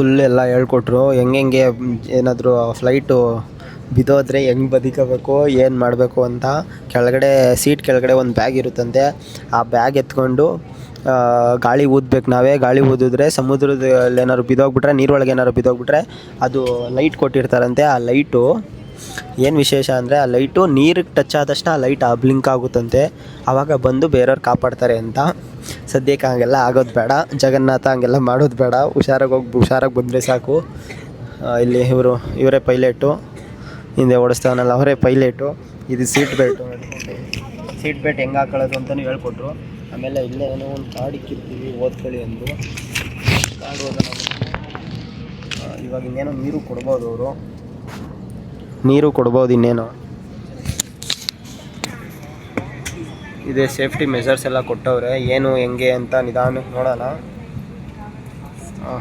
Full ಎಲ್ಲ ಹೇಳ್ಕೊಟ್ರು. ಹೆಂಗೆ ಏನಾದರೂ ಫ್ಲೈಟು ಬಿದ್ದೋದ್ರೆ ಹೆಂಗೆ ಬದುಕಬೇಕು, ಏನು ಮಾಡಬೇಕು ಅಂತ. ಸೀಟ್ ಕೆಳಗಡೆ ಒಂದು ಬ್ಯಾಗ್ ಇರುತ್ತಂತೆ. ಆ ಬ್ಯಾಗ್ ಎತ್ಕೊಂಡು ಗಾಳಿ ಊದಬೇಕು. ಗಾಳಿ ಊದಿದ್ರೆ ಸಮುದ್ರದಲ್ಲಿ ಏನಾದ್ರು ಬಿದ್ದೋಗ್ಬಿಟ್ರೆ, ನೀರೊಳಗೆ ಏನಾದ್ರು ಬಿದ್ದೋಗ್ಬಿಟ್ರೆ ಅದು ಲೈಟ್ ಕೊಟ್ಟಿರ್ತಾರಂತೆ. ಆ ಲೈಟು ಏನು ವಿಶೇಷ ಅಂದರೆ, ಆ ಲೈಟು ನೀರಿಗೆ ಟಚ್ ಆದ ತಕ್ಷಣ ಆ ಲೈಟ್ ಬ್ಲಿಂಕ್ ಆಗುತ್ತಂತೆ. ಆವಾಗ ಬಂದು ಬೇರೆಯವ್ರು ಕಾಪಾಡ್ತಾರೆ ಅಂತ. ಸದ್ಯಕ್ಕೆ ಹಂಗೆಲ್ಲ ಆಗೋದು ಬೇಡ, ಜಗನ್ನಾಥ ಹಂಗೆಲ್ಲ ಮಾಡೋದು ಬೇಡ. ಹುಷಾರಾಗಿ ಬಂದರೆ ಸಾಕು. ಇಲ್ಲಿ ಇವರೇ ಪೈಲಟು, ಹಿಂದೆ ಓಡಿಸ್ತಾವನಲ್ಲ ಅವರೇ ಪೈಲಟು. ಇದು ಸೀಟ್ ಬೆಲ್ಟು. ಸೀಟ್ ಬೆಲ್ಟ್ ಹೆಂಗೆ ಹಾಕೊಳ್ಳೋದು ಅಂತಲೂ ಹೇಳ್ಕೊಟ್ರು. ಆಮೇಲೆ ಇಲ್ಲೇ ಏನೋ ಒಂದು ಕಾರ್ಡ್ ಇಕ್ಕಿರ್ತೀವಿ, ಓದ್ಕೊಳ್ಳಿ ಅಂದರು. ಕಾರ್ಡ್ ಓದೋಣ. ಇವಾಗ ಇನ್ನೇನೋ ನೀರು ಕೊಡ್ಬೋದು ಇನ್ನೇನು. ಇದೇ ಸೇಫ್ಟಿ ಮೆಷರ್ಸ್ ಎಲ್ಲ ಕೊಟ್ಟವ್ರೆ. ಏನು ಹೆಂಗೆ ಅಂತ ನಿಧಾನಕ್ಕೆ ನೋಡೋಣ. ಹಾಂ